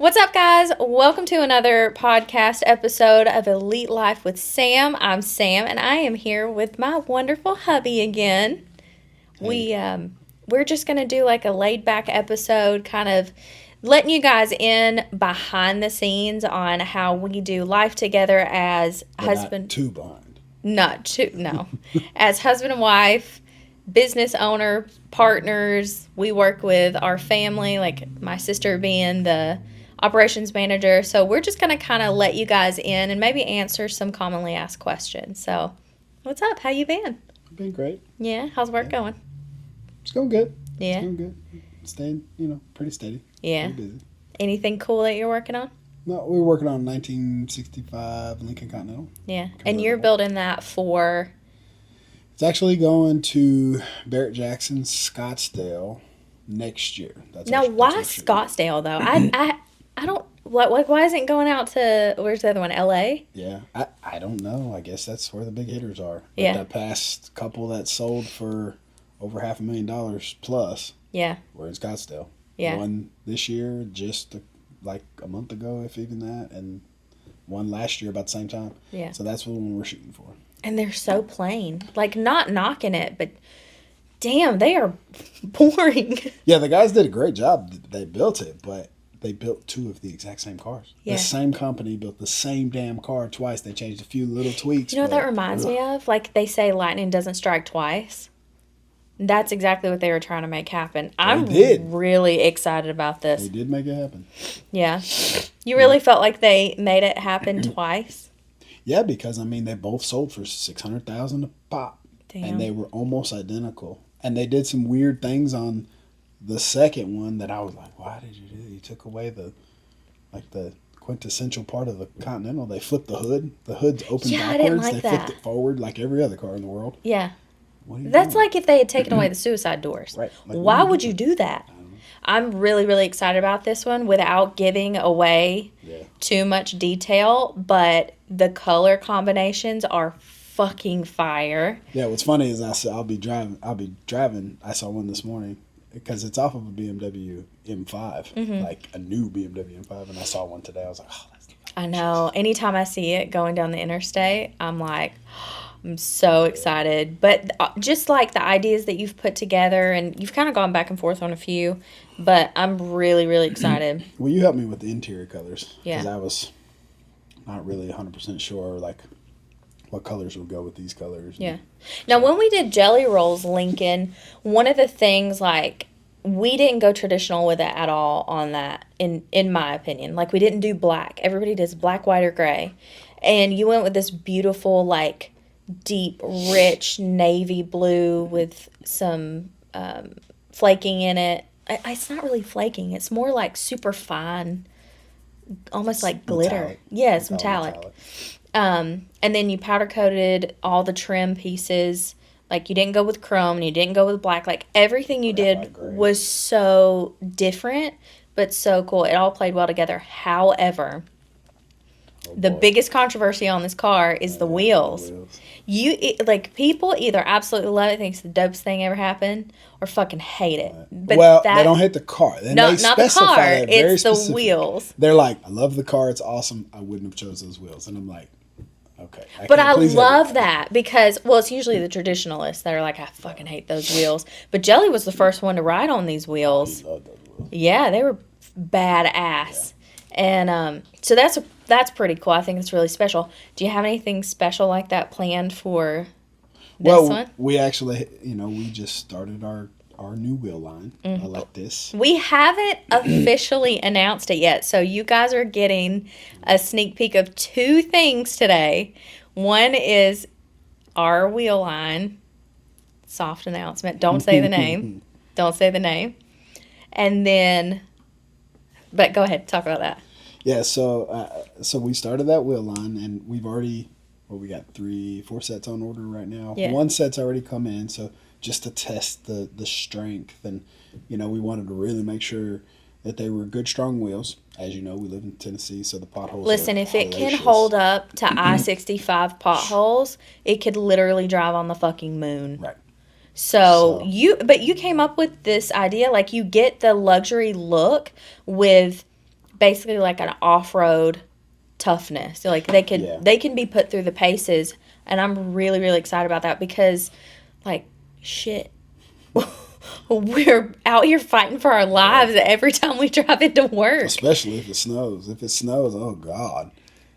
What's up, guys? Welcome to another podcast episode of Elite Life with Sam. I'm Sam, and I am here with my wonderful hubby again. Hey. We're just going to do like a laid-back episode, kind of letting you guys in behind the scenes on how we do life together as husband... Not too behind. Not too, no. As husband and wife, business owner, partners. We work with our family, like my sister being the operations manager. So we're just going to kind of let you guys in and maybe answer some commonly asked questions. So what's up? How you been? I've been great. Yeah? How's work going? It's going good. Yeah? It's going good. Staying, pretty steady. Yeah. Pretty busy. Anything cool that you're working on? No, we were working on 1965 Lincoln Continental. Yeah. And you're building that for... It's actually going to Barrett Jackson's Scottsdale next year. Now, why Scottsdale, though? I don't... Why isn't it going out to... Where's the other one? L.A.? Yeah. I don't know. I guess that's where the big hitters are. Yeah. The past couple that sold for over $500,000 plus. Yeah. We're in Scottsdale. Yeah. One this year, just like a month ago, if even that, and one last year about the same time. Yeah. So that's the one we're shooting for. And they're so plain. Like, not knocking it, but damn, they are boring. Yeah, the guys did a great job. They built it, but they built two of the exact same cars. Yeah. The same company built the same damn car twice. They changed a few little tweaks. You know what that reminds me of? Like, they say lightning doesn't strike twice. That's exactly what they were trying to make happen. I'm really excited about this. They did make it happen. Yeah. You really felt like they made it happen twice? Yeah, because, they both sold for $600,000 a pop. Damn. And they were almost identical. And they did some weird things on the second one that I was like, why did you do that? You took away the quintessential part of the Continental. They flipped the hood. The hood's open backwards. I didn't like they that. flipped it forward like every other car in the world. Yeah. What are you That's doing? like if they had taken away the suicide doors. Right. Like, why would you do that? I'm really, really excited about this one without giving away too much detail, but the color combinations are fucking fire. Yeah, what's funny is I'll be driving. I saw one this morning because it's off of a BMW M5, like a new BMW M5, and I saw one today. I was like, oh, that's the I know. Anytime I see it going down the interstate, I'm like, I'm so excited. But just like the ideas that you've put together, and you've kind of gone back and forth on a few, but I'm really, really excited. Well, you helped me with the interior colors. Yeah. Because I was not really 100% sure, like, what colors would go with these colors. Yeah. Now, when we did Jelly Rolls Lincoln, one of the things, like, we didn't go traditional with it at all on that, in my opinion. Like, we didn't do black. Everybody does black, white, or gray. And you went with this beautiful, like, deep, rich navy blue with some flaking in it. It's not really flaking. It's more like super fine, almost like glitter. Metallic. Yeah, it's metallic. And then you powder coated all the trim pieces. Like, you didn't go with chrome and you didn't go with black. Like, everything you did was so different, but so cool. It all played well together. However, the biggest controversy on this car is the wheels. People either absolutely love it, think it's the dopest thing ever happened, or fucking hate it. But they don't hate the car. Not the car. It's the wheels. They're like, I love the car. It's awesome. I wouldn't have chose those wheels. And I'm like, okay. I love that because, it's usually the traditionalists that are like, I fucking hate those wheels. But Jelly was the first one to ride on these wheels. He loved those wheels. Yeah, they were badass. Yeah. And so that's pretty cool. I think it's really special. Do you have anything special like that planned for this one? We actually, we just started our new wheel line like this. We haven't officially announced it yet, so you guys are getting a sneak peek of two things today. One is our wheel line. Soft announcement. Don't say the name. Don't say the name. And then, but go ahead, talk about that. Yeah, so we started that wheel line, and we've already, we got 4 sets on order right now. Yeah. One set's already come in, so just to test the strength, and we wanted to really make sure that they were good, strong wheels. As you know, we live in Tennessee, so the potholes. Listen, if it can hold up to I-65 potholes, it could literally drive on the fucking moon. Right. So you came up with this idea, like, you get the luxury look with basically like an off-road toughness. So like they can be put through the paces, and I'm really, really excited about that because, like, shit, we're out here fighting for our lives every time we drive into work. Especially if it snows. If it snows, oh God.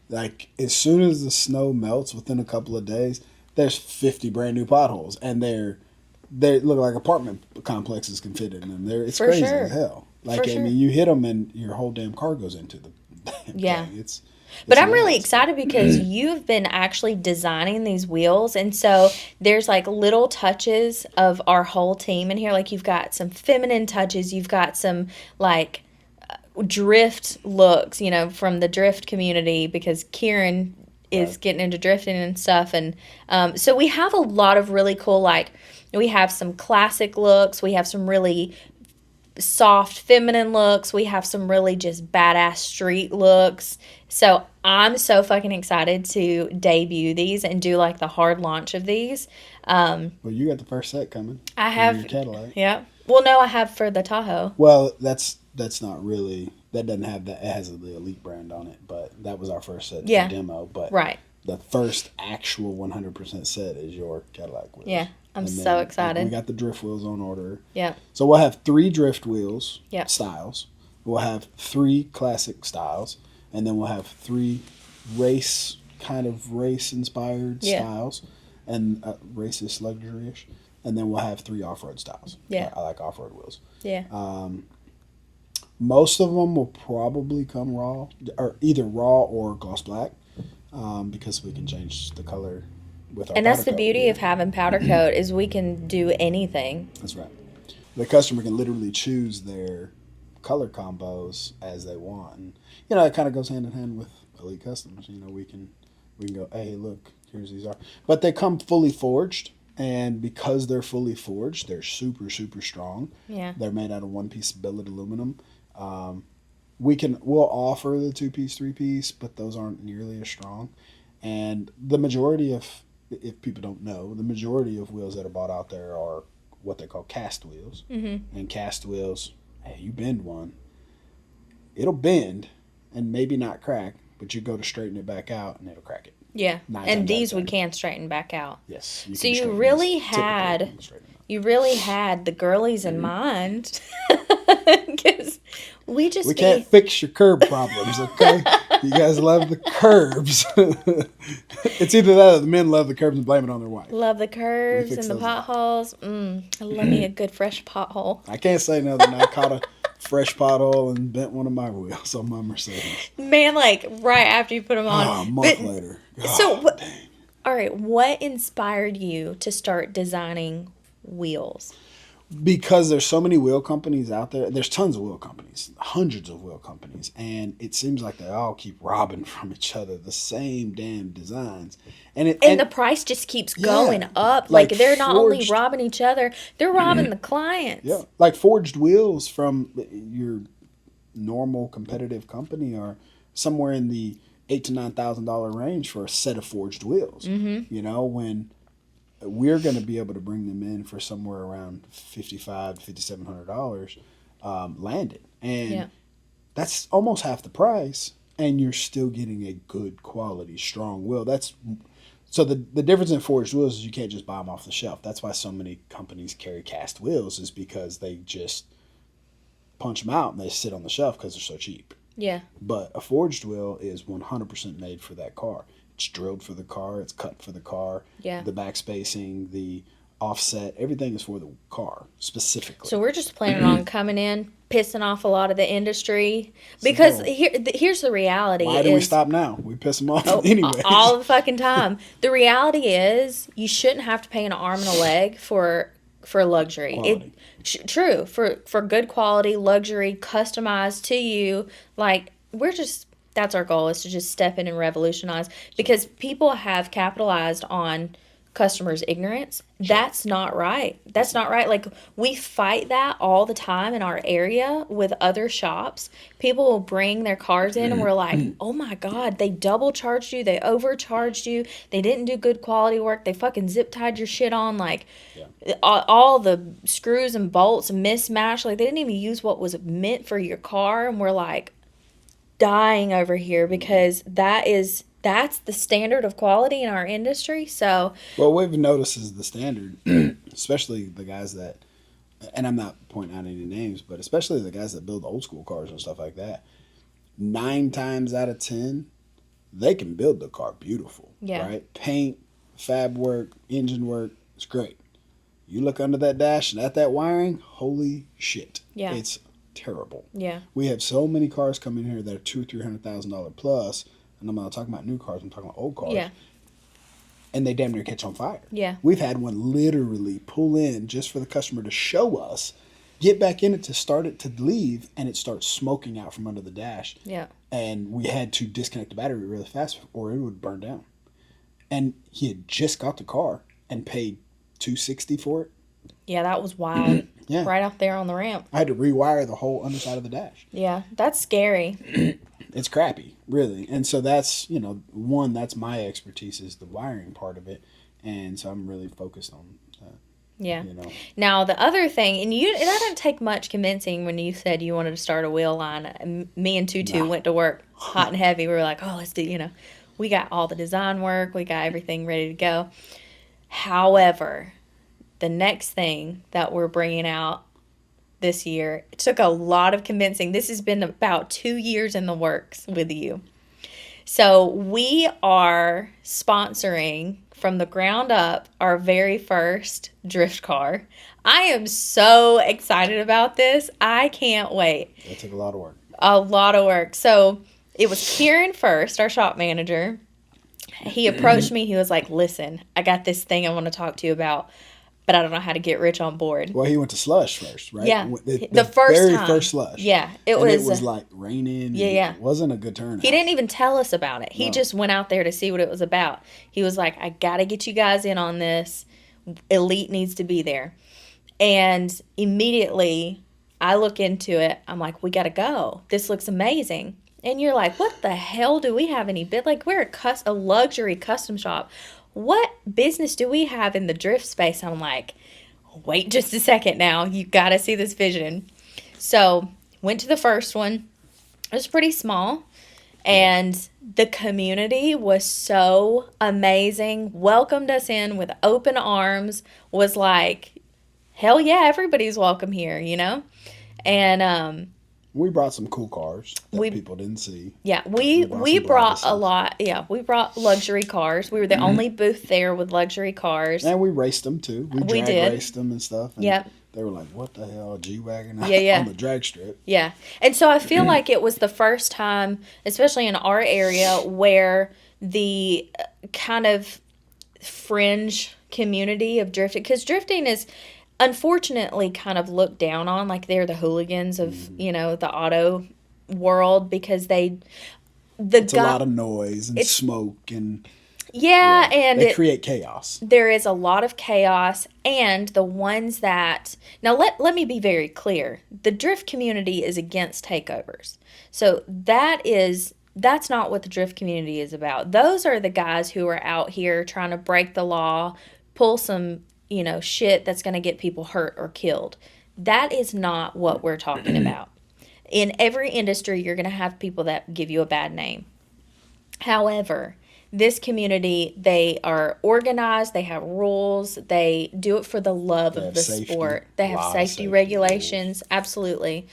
Like, as soon as the snow melts within a couple of days, there's 50 brand new potholes. And they look like apartment complexes can fit in them. It's For crazy sure. as hell. Like, For I sure. mean, you hit them and your whole damn car goes into the Yeah. thing. But I'm really excited because you've been actually designing these wheels. And so there's like little touches of our whole team in here. Like you've got some feminine touches. You've got some like drift looks, you know, from the drift community because Kieran is getting into drifting and stuff. And so we have a lot of really cool, like, we have some classic looks. We have some really soft feminine looks. We have some really just badass street looks. So I'm so fucking excited to debut these and do like the hard launch of these. Well, you got the first set coming. I have. Your Cadillac. Yeah. Well, no, I have for the Tahoe. Well, that's not really, that doesn't have that. It has the Elite brand on it, but that was our first set for demo. But right. The first actual 100% set is your Cadillac wheels. Yeah. I'm so excited. We got the drift wheels on order. Yeah. So we'll have 3 drift wheels Yep. styles. We'll have 3 classic styles. And then we'll have 3 race inspired styles. And racist luxury-ish. And then we'll have 3 off-road styles. Yeah. I like off-road wheels. Yeah. Most of them will probably come raw, or either raw or gloss black, because we can change the color with our And that's powder the coat. beauty of having powder coat is we can do anything. That's right. The customer can literally choose their color combos as they want, and you know it kind of goes hand in hand with Elite Customs. You know, we can go, hey, look, here's these are, but they come fully forged, and because they're fully forged, they're super, super strong. Yeah. They're made out of one-piece billet aluminum. We'll offer the 2-piece, 3-piece, but those aren't nearly as strong. And the majority of, if people don't know, the majority of wheels that are bought out there are what they call cast wheels. Mm-hmm. And cast wheels, hey, you bend one, it'll bend and maybe not crack, but you go to straighten it back out and it'll crack it. Yeah. And these we can straighten back out. Yes. So you really had the girlies in mind. Because we can't fix your curb problems, okay? You guys love the curbs. It's either that or the men love the curbs and blame it on their wife. Love the curves and the potholes. I love me a good fresh pothole. I can't say no than I caught a fresh pothole and bent one of my wheels on my Mercedes. Man, like right after you put them on. A month later. Dang. All right, what inspired you to start designing wheels? Because there's so many wheel companies out there. There's tons of wheel companies, hundreds of wheel companies, and it seems like they all keep robbing from each other the same damn designs. And the price just keeps going up. Like they're not only robbing each other, they're robbing the clients. Yeah, like forged wheels from your normal competitive company are somewhere in the $8,000 to $9,000 range for a set of forged wheels. Mm-hmm. You know, when we're going to be able to bring them in for somewhere around $5,500 to $5,700 landed. And that's almost half the price, and you're still getting a good quality, strong wheel. So the difference in forged wheels is you can't just buy them off the shelf. That's why so many companies carry cast wheels, is because they just punch them out and they sit on the shelf because they're so cheap. Yeah. But a forged wheel is 100% made for that car. It's drilled for the car. It's cut for the car. Yeah. The back spacing, the offset, everything is for the car specifically. So we're just planning on coming in, pissing off a lot of the industry. Because here's the reality. Why do we stop now? We piss them off anyway. All the fucking time. The reality is you shouldn't have to pay an arm and a leg for luxury. True. For good quality, luxury, customized to you. Like, that's our goal, is to just step in and revolutionize, because people have capitalized on customers' ignorance. That's not right. That's not right. Like, we fight that all the time in our area with other shops. People will bring their cars in and we're like, oh my God, they double charged you. They overcharged you. They didn't do good quality work. They fucking zip tied your shit on. Like, all the screws and bolts mismatched. Like, they didn't even use what was meant for your car. And we're like, dying over here because that's the standard of quality in our industry. So, Well, what we've noticed is the standard, especially the guys that, and I'm not pointing out any names, but especially the guys that build old school cars and stuff like that. 9 times out of 10, they can build the car beautiful. yeah. Right? Paint, fab work, engine work, it's great. You look under that dash and at that wiring, holy shit. Yeah. It's terrible. Yeah. We have so many cars coming here that are $200,000-$300,000 plus, and I'm not talking about new cars, I'm talking about old cars. Yeah. And they damn near catch on fire. Yeah. We've had one literally pull in just for the customer to show us, get back in it to start it to leave, and it starts smoking out from under the dash. Yeah. And we had to disconnect the battery really fast or it would burn down. And he had just got the car and paid $260 for it. Yeah, that was wild. Yeah. Right out there on the ramp. I had to rewire the whole underside of the dash. Yeah, that's scary. It's crappy, really. And so that's, that's my expertise is the wiring part of it. And so I'm really focused on that. Yeah. Now, the other thing, and that didn't take much convincing when you said you wanted to start a wheel line. Me and Tutu went to work hot and heavy. We were like, oh, let's do, we got all the design work. We got everything ready to go. However, the next thing that we're bringing out this year, it took a lot of convincing. This has been about 2 years in the works with you. So we are sponsoring from the ground up our very first drift car. I am so excited about this. I can't wait. That took a lot of work. A lot of work. So it was Kieran first, our shop manager. He approached me. He was like, listen, I got this thing I want to talk to you about, but I don't know how to get Rich on board. Well, he went to Slush first, right? Yeah. The first very time. first Slush. Yeah. It was like raining. Yeah. It wasn't a good turnout. He didn't even tell us about it. He just went out there to see what it was about. He was like, I got to get you guys in on this. Elite needs to be there. And immediately I look into it. I'm like, we got to go. This looks amazing. And you're like, what the hell do we have any bid? Like, we're a luxury custom shop. What business do we have in the drift space? I'm like, wait just a second now. You got to see this vision. So went to the first one. It was pretty small. And the community was so amazing. Welcomed us in with open arms. Was like, hell yeah, everybody's welcome here, And we brought some cool cars that people didn't see. Yeah, we brought a lot. Yeah, we brought luxury cars. We were the only booth there with luxury cars. And we raced them too. We drag raced them and stuff. And yep. They were like, what the hell, G-Wagon on the drag strip. Yeah. And so I feel like it was the first time, especially in our area, where the kind of fringe community of drifting, because drifting is unfortunately kind of looked down on, like they're the hooligans of the auto world, because it's a lot of noise and smoke and and they create chaos. There is a lot of chaos, and the ones that now let me be very clear, the drift community is against takeovers. So that's not what the drift community is about. Those are the guys who are out here trying to break the law, pull some shit that's going to get people hurt or killed. That is not what we're talking about. In every industry, you're going to have people that give you a bad name. However, this community, they are organized, they have rules, they do it for the love of the sport. They have safety regulations, absolutely.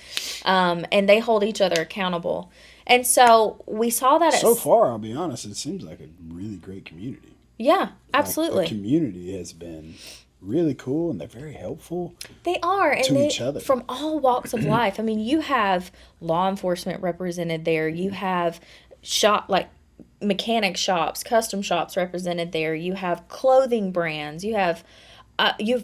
And they hold each other accountable. And so we saw that so far, I'll be honest, it seems like a really great community. Yeah, absolutely. The community has been really cool, and they're very helpful. They are, and to each other from all walks of life. I mean, you have law enforcement represented there. You have mechanic shops, custom shops represented there. You have clothing brands. You have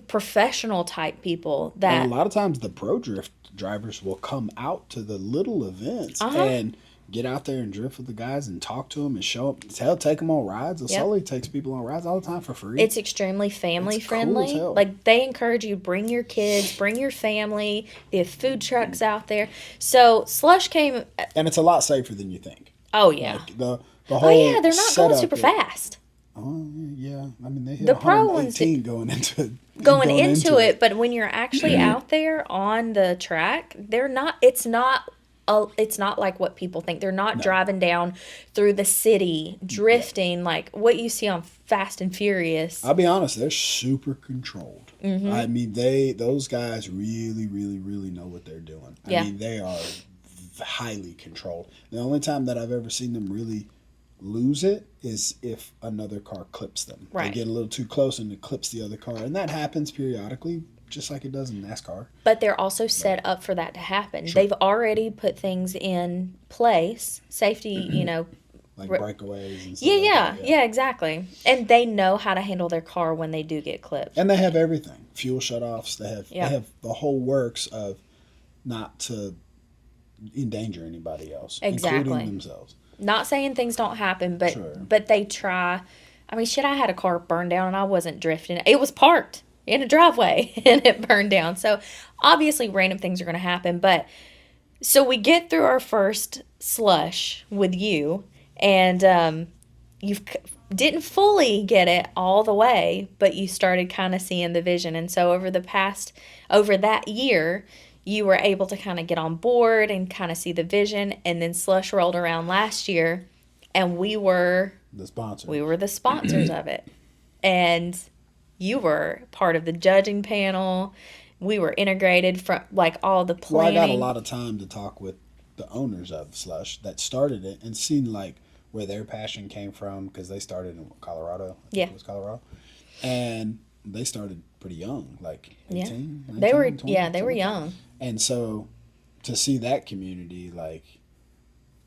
professional type people that. And a lot of times, the pro drift drivers will come out to the little events and get out there and drift with the guys and talk to them and show them, take them on rides. Sully takes people on rides all the time for free. It's extremely family friendly. Cool, like, they encourage you, bring your kids, bring your family. They have food trucks out there. So Slush came, and it's a lot safer than you think. Oh yeah, like the whole they're not going super fast. Oh yeah, I mean they hit the pro ones going into it. But when you're actually out there on the track, they're not. It's not it's not like what people think. They're not No. driving down through the city, drifting like what you see on Fast and Furious. I'll be honest, they're super controlled. I mean, those guys really, really, really know what they're doing. Yeah. I mean, they are highly controlled. The only time that I've ever seen them really lose it is if another car clips them. Right. They get a little too close and it clips the other car, and that happens periodically, just like it does in NASCAR. But they're also set up for that to happen. Sure. They've already put things in place, safety, Like breakaways and stuff. yeah, exactly. And they know how to handle their car when they do get clipped. And they have everything. Fuel shutoffs. They Yeah. have the whole works of not to endanger anybody else, Exactly. including themselves. Not saying things don't happen, but Sure. but they try. I mean, shit, I had a car burn down and I wasn't drifting. It was parked in a driveway and it burned down. So obviously random things are going to happen. But so we get through our first slush with you, and didn't fully get it all the way, but you started kind of seeing the vision. And so over that year, you were able to kind of get on board and kind of see the vision. And then slush rolled around last year, and we were The sponsor. the sponsors of it. And you were part of the judging panel. We were integrated from like all the Well, I planning. got a lot of time to talk with the owners of Slush that started it and seen like where their passion came from, because they started in Colorado. I think it was Colorado. And they started pretty young, like 18, 19, They were 20, they were something like that. young. And so to see that community, like,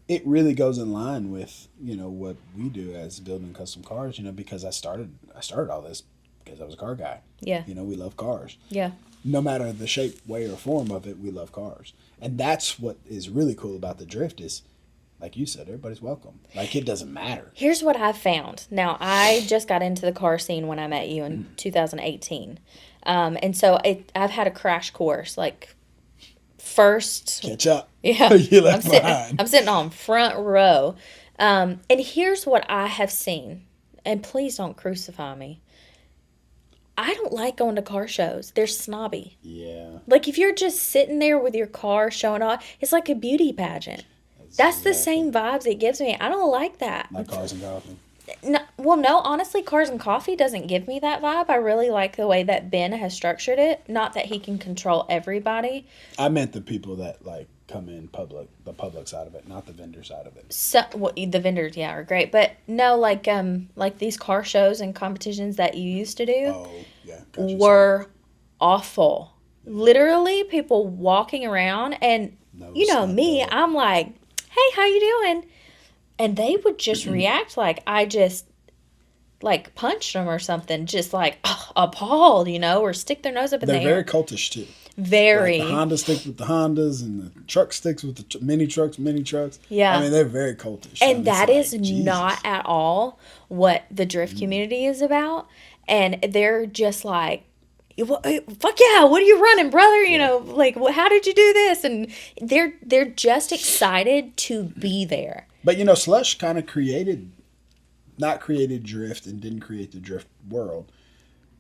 it really goes in line with, what we do as building custom cars, because I started all this because I was a car guy. Yeah. We love cars. Yeah. No matter the shape, way, or form of it, we love cars. And that's what is really cool about the drift is, like you said, everybody's welcome. Like, it doesn't matter. Here's what I've found. Now, I just got into the car scene when I met you in 2018. And so I've had a crash course, like first. Catch up. Yeah. You left behind. I'm sitting on front row. And here's what I have seen. And please don't crucify me. I don't like going to car shows. They're snobby. Yeah. Like, if you're just sitting there with your car showing off, it's like a beauty pageant. That's the same vibes it gives me. I don't like that. Like cars and coffee. No, honestly, Cars and Coffee doesn't give me that vibe. I really like the way that Ben has structured it. Not that he can control everybody. I meant the people that, like, come in the public side of it, not the vendor side of it. So, the vendors, yeah, are great. But no, like these car shows and competitions that you used to do Oh, yeah. Gotcha. were awful. Literally, people walking around, and No, you know snub me, nose. I'm like, hey, how you doing? And they would just react like I just like punched them or something, just like appalled, or stick their nose up in They're the very air. cultish, too. Very. Like the Honda sticks with the Hondas and the truck sticks with the mini trucks. Yeah. I mean, they're very cultish. And that it's is like, Jesus. not at all what the drift community is about. And they're just like, fuck yeah, what are you running, brother? Like, how did you do this? And they're just excited to be there. But, Slush kind of not created drift and didn't create the drift world.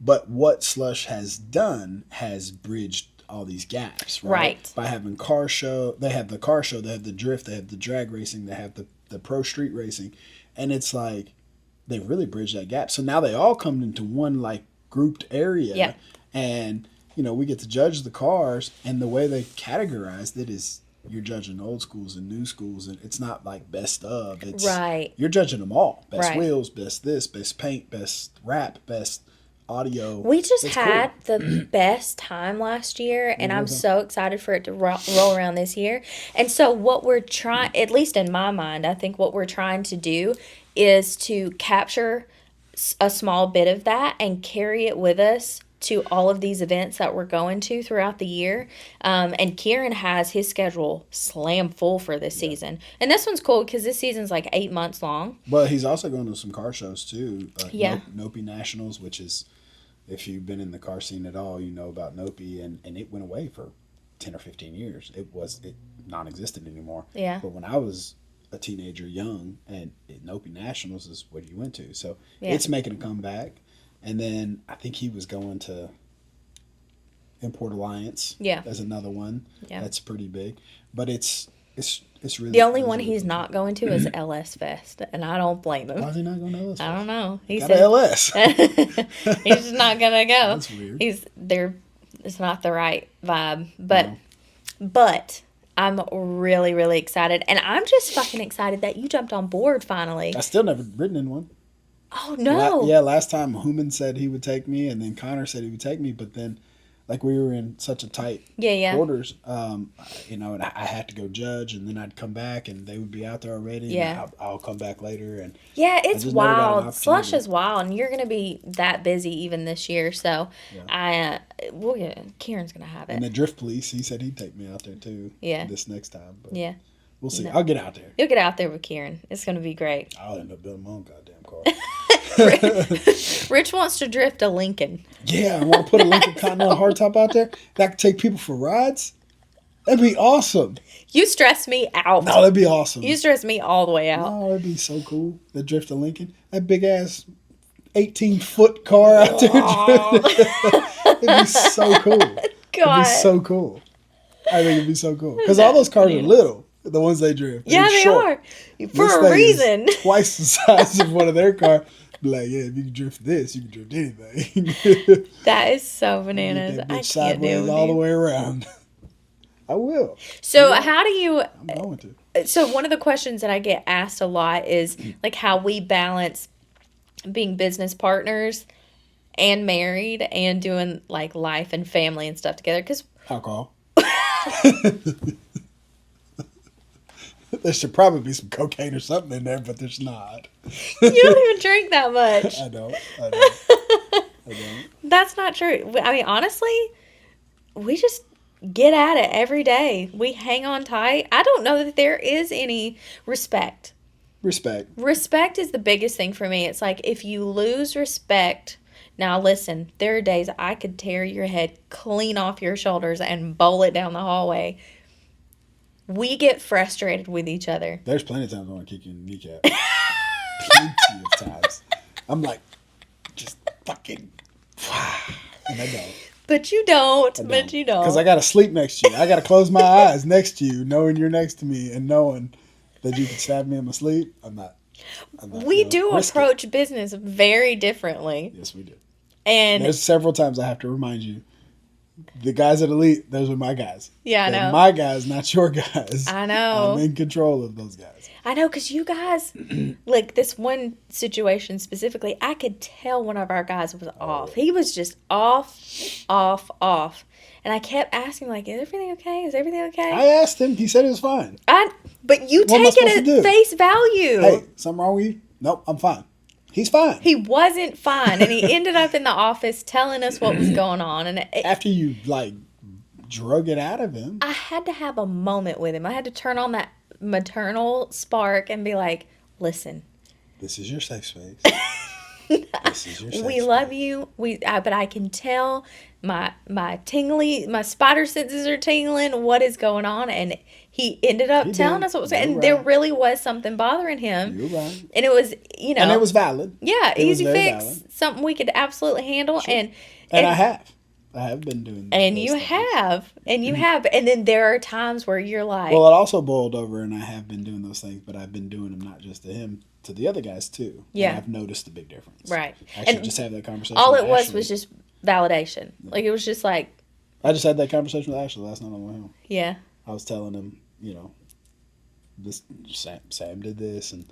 But what Slush has done has bridged all these gaps, right? Right. By having car show, they have the car show, they have the drift, they have the drag racing, they have the pro street racing. And it's like, they've really bridged that gap. So now they all come into one, like, grouped area. Yeah. And, we get to judge the cars, and the way they categorized it is you're judging old schools and new schools, and it's not like best of. It's Right. You're judging them all. Best Right. wheels, best this, best paint, best wrap, best audio. We just It's had cool. the best time last year, and I'm Mhm. so excited for it to roll around this year. And so what we're trying, at least in my mind, I think what we're trying to do is to capture a small bit of that and carry it with us to all of these events that we're going to throughout the year. And Kieran has his schedule slam full for this season. And this one's cool because this season's like 8 months long. But he's also going to some car shows too. Yeah. Nopi Nationals, which is, if you've been in the car scene at all, you know about Nopi, and it went away for 10 or 15 years. It non-existent anymore. Yeah. But when I was a teenager, young, and Nopi Nationals is what you went to. So Yeah. it's making a comeback. And then I think he was going to Import Alliance. Yeah. As another one. Yeah. That's pretty big. But it's It's really The only it's one really he's cool. not going to is LS Fest, and I don't blame him. Why is he not going to LS? I don't know. He Got a said LS. he's just not gonna go. That's weird. He's there. It's not the right vibe, but No. but I'm really really excited, and I'm just fucking excited that you jumped on board finally. I still never ridden in one. Oh no! Yeah, last time Human said he would take me, and then Connor said he would take me, but then, like, we were in such a tight Yeah. quarters, and I had to go judge, and then I'd come back, and they would be out there already. Yeah. And I'll come back later, and Yeah, it's just never got an wild. Slush opportunity. is wild, and you're gonna be that busy even this year. So Kieran's gonna have and it. the drift police, he said he'd take me out there too. Yeah. This next time, but Yeah, we'll see. No. I'll get out there. you'll get out there with Kieran. It's gonna be great. I'll end up building my own goddamn car. Rich wants to drift a Lincoln. Yeah, I want to put a Lincoln Continental hardtop out there that could take people for rides. That'd be awesome. You stress me out. No, that'd be awesome. You stress me all the way out. Oh, that'd be so cool. The drift of Lincoln. That big ass 18-foot car out there. It'd be so cool. It'd God. be so cool. I think it'd be so cool. Because all those cars are little. The ones they drift. Yeah, They're they short. are. This For a thing is reason. Twice the size of one of their cars. Be like, yeah, if you can drift this, you can drift anything. That is so Get bananas. that I bitch can't deal sideways with all the you. way around. I will. So how do you... I'm going to. So one of the questions that I get asked a lot is like how we balance being business partners and married and doing like life and family and stuff together. Because Alcohol. There should probably be some cocaine or something in there, but there's not. you don't even drink that much. I don't. That's not true. I mean, honestly, we just get at it every day. We hang on tight. I don't know that there is any respect. Respect. Respect is the biggest thing for me. It's like if you lose respect, now listen, there are days I could tear your head clean off your shoulders and bowl it down the hallway. We get frustrated with each other. There's plenty of times I want to kick you in the kneecap. Plenty of times. I'm like, just fucking, and I don't. But you don't. But you don't. Because I got to sleep next to you. I got to close my eyes next to you, knowing you're next to me and knowing that you can stab me in my sleep. I'm not We do risk it. approach business very differently. Yes, we do. And There's several times I have to remind you, the guys at Elite, those are my guys. yeah, I They're know. my guys, not your guys. I know. I'm in control of those guys. I know, because you guys, like this one situation specifically, I could tell one of our guys was off. He was just off. And I kept asking, like, is everything okay? Is everything okay? I asked him. He said it was fine. But you What am I take supposed to it do? at face value. Hey, something wrong with you? Nope, I'm fine. He's fine. He wasn't fine. And he ended up in the office telling us what was going on. And After you, like, drug it out of him. I had to have a moment with him. I had to turn on that maternal spark and be like, listen, This is your safe space. This is your safe we space. love you. But I can tell my spider senses are tingling. What is going on? And he ended up He telling did. us what was. You're And right. there really was something bothering him. You're right. And it was, And it was valid. yeah, it was easy very fix, valid. something we could absolutely handle. Sure. And I have. I have been doing and those you things. have, and you have, and then there are times where you're like, Well, it also boiled over, and I have been doing those things, but I've been doing them not just to him, to the other guys too. Yeah. And I've noticed the big difference. right. I should And just have that conversation. all with it was Ashley. was just validation. Like it was just like, I just had that conversation with Ashley last night on the way home. yeah, I was telling him, this Sam did this, and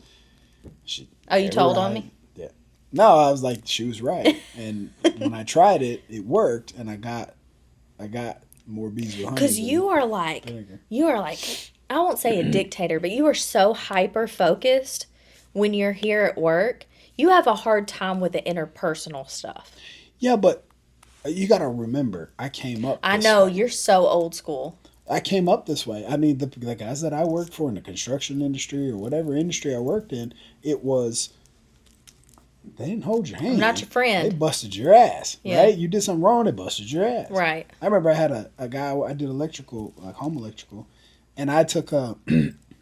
she. Oh, you they were told on right. me? Yeah. No, I was like, she was right, and when I tried it, it worked, and I got more bees with honey. because than you are like, vinegar. I won't say a dictator, but you are so hyper focused when you're here at work. You have a hard time with the interpersonal stuff. Yeah, but you got to remember, I came up. I this know way. you're so old school. I came up this way. I mean, the guys that I worked for in the construction industry or whatever industry I worked in, it was, they didn't hold your hand. I'm not your friend. They busted your ass, Yeah. right? You did something wrong, they busted your ass. Right. I remember I had a guy, I did electrical, like home electrical, and I took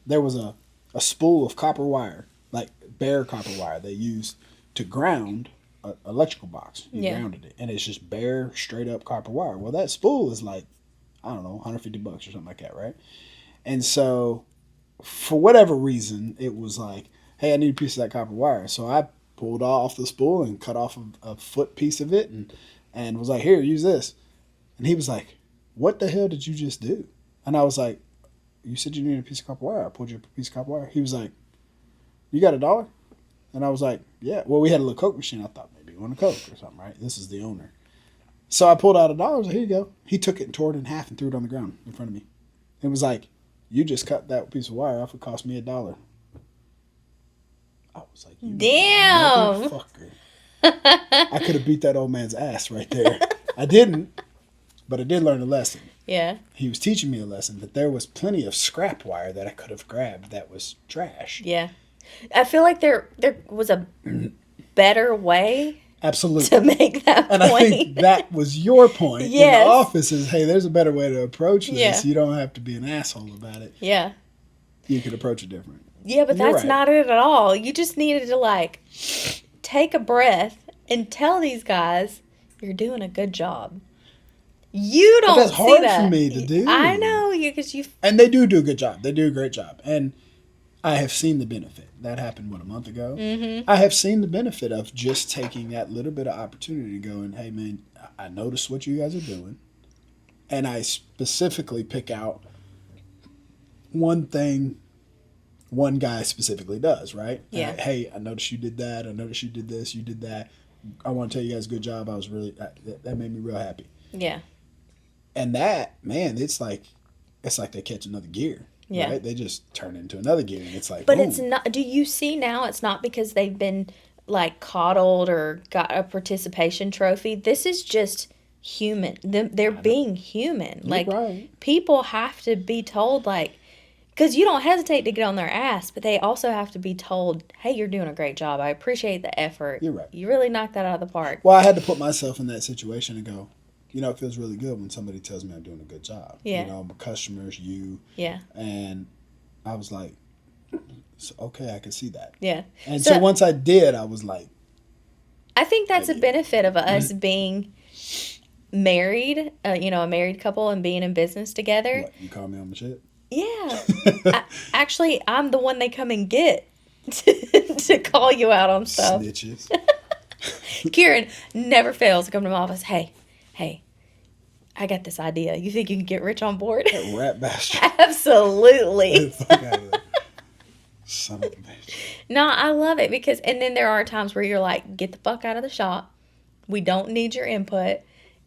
there was a spool of copper wire, like bare copper wire they used to ground an electrical box. You Yeah. grounded it, and it's just bare, straight up copper wire. Well, that spool is like, I don't know, $150 or something like that, right? And so for whatever reason, it was like, hey, I need a piece of that copper wire. So I pulled off the spool and cut off a foot piece of it and was like, here, use this. And he was like, what the hell did you just do? And I was like, you said you needed a piece of copper wire. I pulled you a piece of copper wire. He was like, you got $1? And I was like, yeah. Well, we had a little Coke machine. I thought maybe you want a Coke or something, right? This is the owner. So I pulled out $1. I was like, here you go. He took it and tore it in half and threw it on the ground in front of me. It was like, you just cut that piece of wire off. It cost me $1. I was like, you damn, motherfucker. I could have beat that old man's ass right there. I didn't, but I did learn a lesson. Yeah. He was teaching me a lesson that there was plenty of scrap wire that I could have grabbed that was trash. Yeah. I feel like there was a better way Absolutely. to make that and point. I think that was your point Yes. in the office is, hey, there's a better way to approach this. Yeah. You don't have to be an asshole about it. Yeah. You could approach it different. Yeah, but You're that's right. not it at all. You just needed to, like, take a breath and tell these guys you're doing a good job. You don't that's see hard that. for me to do. I know, because you... And they do a good job. They do a great job. And I have seen the benefit. That happened, a month ago? Mm-hmm. I have seen the benefit of just taking that little bit of opportunity going, hey, man, I noticed what you guys are doing. And I specifically pick out one thing one guy specifically does, right? Yeah. Hey, I noticed you did that. I noticed you did this. You did that. I want to tell you guys good job. I was really, that made me real happy. Yeah. And that, man, it's like they catch another gear. Yeah. Right? They just turn into another gear, and it's like, But boom. it's not... Do you see now it's not because they've been, like, coddled or got a participation trophy. This is just human. They're being human. You're Like, right. people have to be told, like... Because you don't hesitate to get on their ass, but they also have to be told, hey, you're doing a great job. I appreciate the effort. You're right. You really knocked that out of the park. Well, I had to put myself in that situation and go, it feels really good when somebody tells me I'm doing a good job. Yeah. My customers, you. Yeah. And I was like, okay, I can see that. Yeah. And so once I did, I was like. I think that's a benefit of us being married, a married couple and being in business together. What, you call me on my shit? Yeah. Actually, I'm the one they come and get to call you out on stuff. Snitches. Kieran never fails to come to my office. Hey, I got this idea. You think you can get rich on board? That rat bastard. Absolutely. Fuck out of there. Son of a bitch. No, I love it because, and then there are times where you're like, get the fuck out of the shop. We don't need your input.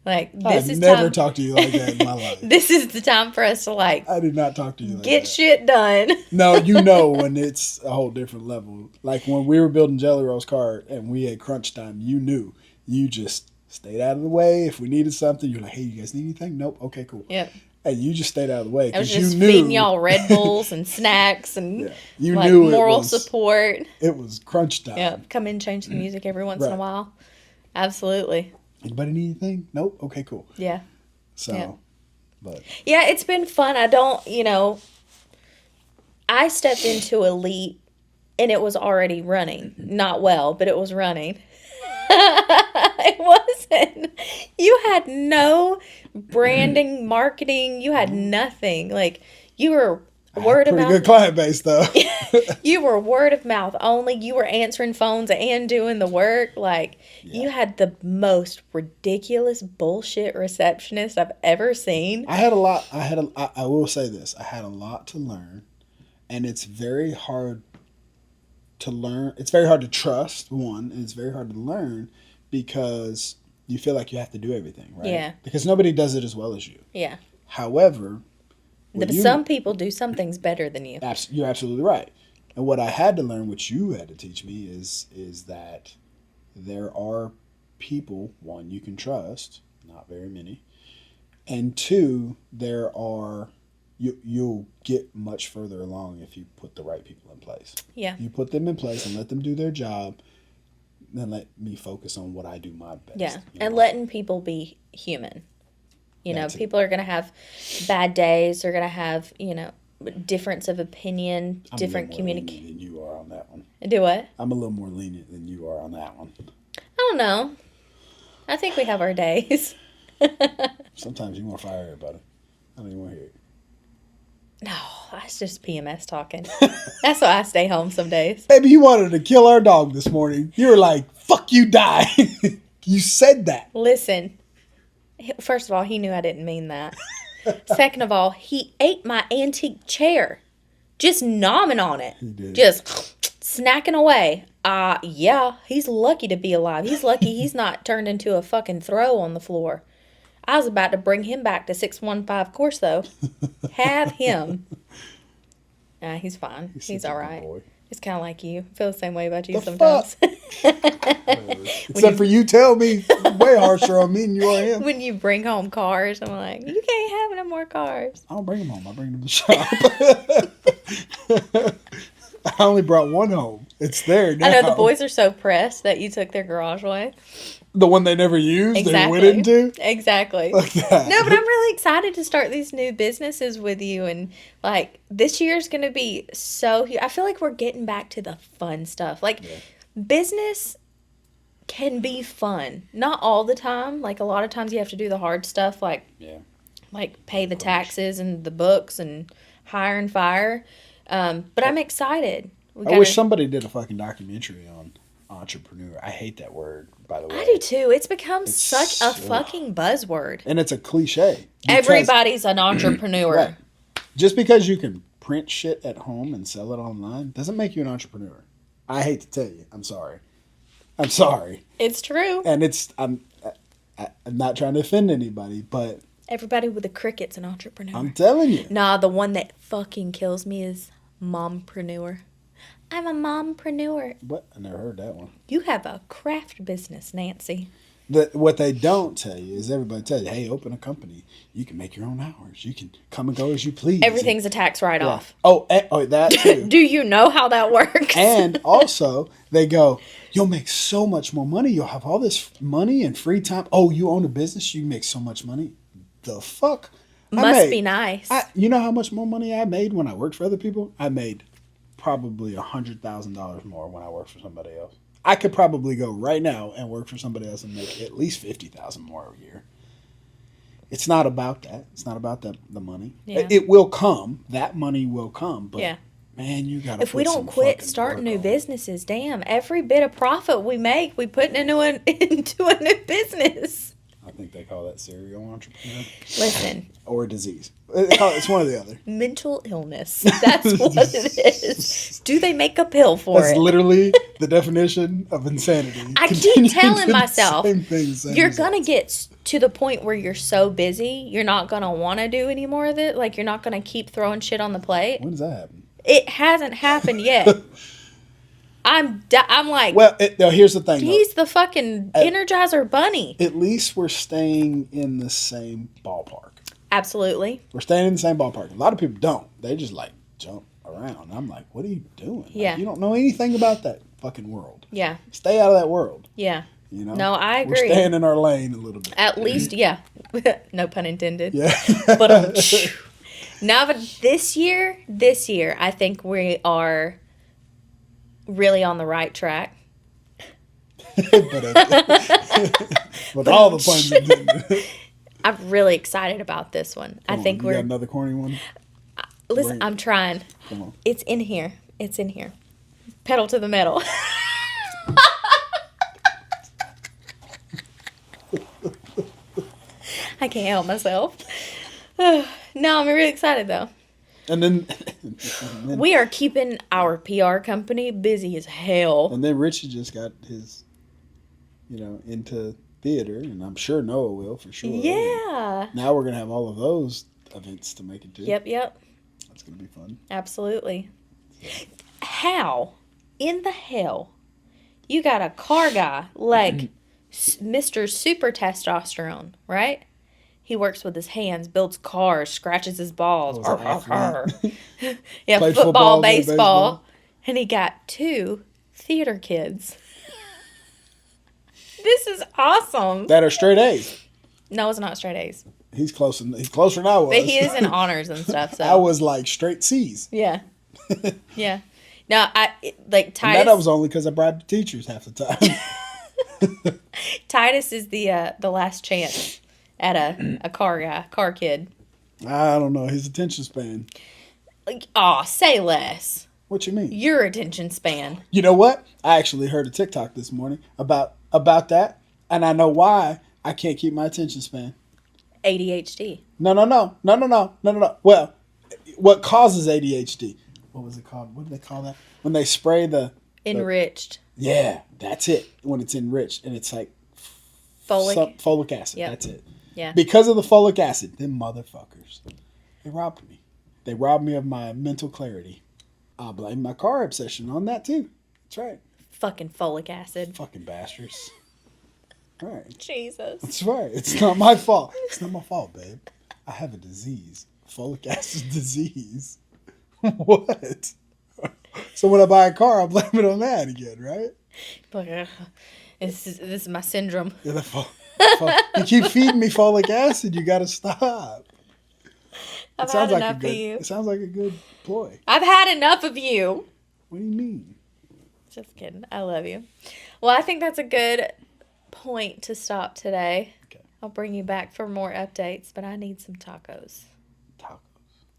Like, this I've is never time. talked to you like that in my life. This is the time for us to, like, I did not talk to you like get that. shit done. No, when it's a whole different level. Like when we were building Jelly Roll's car and we had crunch time, you knew. You just stayed out of the way. If we needed something, you're like, hey, you guys need anything? Nope. Okay, cool. Yep. And you just stayed out of the way I was because just you knew. feeding y'all Red Bulls and snacks and Yeah. You like knew moral it was, support. It was crunch time. Yeah, come in, change the music every once in a Right. while. Absolutely. Anybody need anything? Nope. Okay, cool. Yeah. So, Yeah. but Yeah, it's been fun. I stepped into Elite and it was already running. Not well, but it was running. It wasn't. You had no branding, marketing. You had nothing. Like, you were word of pretty mouth. good client base though. You were word of mouth only. You were answering phones and doing the work. Like, you had the most ridiculous bullshit receptionist I've ever seen. I will say this. I had a lot to learn, and it's very hard to learn. It's very hard to trust, one, and it's very hard to learn because you feel like you have to do everything, right? Yeah. Because nobody does it as well as you. Yeah. However, Some people do some things better than you. You're absolutely right. And what I had to learn, which you had to teach me, is that there are people, one, you can trust, not very many, and two, you'll get much further along if you put the right people in place. Yeah. You put them in place and let them do their job, then let me focus on what I do my best. Yeah. you know? And letting people be human. That's it. People are going to have bad days. They're going to have, difference of opinion, I'm different a little more communication. lenient than you are on that one. Do what? I'm a little more lenient than you are on that one. I don't know. I think we have our days. Sometimes you want to fire everybody. I don't even want to hear it. No, that's just PMS talking. That's why I stay home some days. Baby, you wanted to kill our dog this morning. You were like, fuck you, die. You said that. Listen, first of all, he knew I didn't mean that. Second of all, he ate my antique chair. Just nomming on it. He did. Just snacking away. Yeah, he's lucky to be alive. He's lucky he's not turned into a fucking throw on the floor. I was about to bring him back to 615 course, though. Have him. Nah, he's fine. He's all right. Boy. It's kind of like you. I feel the same way about you The sometimes. Except for you tell me way harsher on me than you are him. When you bring home cars, I'm like, you can't have no more cars. I don't bring them home. I bring them to the shop. I only brought one home. It's there now. I know the boys are so pressed that you took their garage away. The one they never used, Exactly. they went into? Exactly. Like that. No, but I'm really excited to start these new businesses with you. And, like, this year's going to be so huge. I feel like we're getting back to the fun stuff. Like, business can be fun. Not all the time. Like, a lot of times you have to do the hard stuff, like pay the taxes and the books and hire and fire. But I'm excited. I wish somebody did a fucking documentary on entrepreneur. I hate that word, by the way. I do too. It's become such a fucking buzzword. And it's a cliche. Everybody's an entrepreneur. Right. Just because you can print shit at home and sell it online doesn't make you an entrepreneur. I hate to tell you. I'm sorry. It's true. And I'm not trying to offend anybody, but Everybody with the cricket's an entrepreneur. I'm telling you. Nah, the one that fucking kills me is mompreneur. I'm a mompreneur. What? I never heard that one. You have a craft business, Nancy. What they don't tell you is everybody tells you, hey, open a company. You can make your own hours. You can come and go as you please. Everything's a tax write-off. Oh, that too. Do you know how that works? And also, they go, you'll make so much more money. You'll have all this money and free time. Oh, you own a business? You make so much money? The fuck? Must be nice. You know how much more money I made when I worked for other people? I made probably $100,000 more when I worked for somebody else. I could probably go right now and work for somebody else and make at least $50,000 more a year. It's not about that. It's not about the money. Yeah. It will come. That money will come. But yeah. Man, you gotta. If we don't quit starting new businesses, damn, every bit of profit we make, we put into a new business. I think they call that serial entrepreneur. Listen. Or disease. It's one or the other. Mental illness. That's what it is. Do they make a pill for it? That's literally the definition of insanity. I keep telling myself, you're going to get to the point where you're so busy, you're not going to want to do any more of it. Like, you're not going to keep throwing shit on the plate. When does that happen? It hasn't happened yet. I'm like, well, here's the thing. He's the fucking Energizer Bunny. At least we're staying in the same ballpark. Absolutely. We're staying in the same ballpark. A lot of people don't. They just like jump around. I'm like, what are you doing? Yeah. Like, you don't know anything about that fucking world. Yeah. Stay out of that world. Yeah. You know? No, I agree. We're staying in our lane a little bit. At least, yeah. No pun intended. Yeah. But now, but this year, I think we are really on the right track. With all the puns intended. I'm really excited about this one. I think you got another corny one? Listen, I'm trying. Come on. It's in here. Pedal to the metal. I can't help myself. No, I'm really excited though. And then we are keeping our PR company busy as hell. And then Richie just got his, into theater, and I'm sure Noah will for sure. Yeah. And now we're gonna have all of those events to make it to. Yep. That's gonna be fun. Absolutely. How in the hell you got a car guy like Mr. Super Testosterone, right? He works with his hands, builds cars, scratches his balls. Yeah, Played football, baseball. And he got 2 theater kids. This is awesome. That are straight A's. No, it's not straight A's. He's closer than I was. But he is in honors and stuff. So I was like straight C's. Yeah. Yeah. Now, Titus. And that was only because I bribed the teachers half the time. Titus is the last chance at a car kid. I don't know his attention span. Say less. What you mean? Your attention span. You know what? I actually heard a TikTok this morning about that, and I know why I can't keep my attention span. ADHD. No. Well, what causes ADHD? What was it called? What do they call that? When they spray the Enriched. Yeah, that's it. When it's enriched and it's like Folic acid. Yep. That's it. Yeah. Because of the folic acid, them motherfuckers, they robbed me. They robbed me of my mental clarity. I'll blame my car obsession on that too. That's right. Fucking folic acid. Fucking bastards. All right. Jesus. That's right. It's not my fault. It's not my fault, babe. I have a disease. Folic acid disease. What? So when I buy a car, I'll blame it on that again, right? This is my syndrome. Yeah, you keep feeding me folic acid. You got to stop. I've had enough of you. It sounds like a good ploy. I've had enough of you. What do you mean? Just kidding. I love you. Well, I think that's a good point to stop today. Okay. I'll bring you back for more updates, but I need some tacos.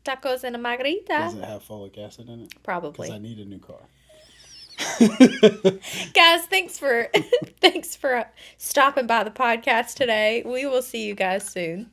Tacos and a margarita. Does it have folic acid in it? Probably. Because I need a new car. Guys, thanks for stopping by the podcast today. We will see you guys soon.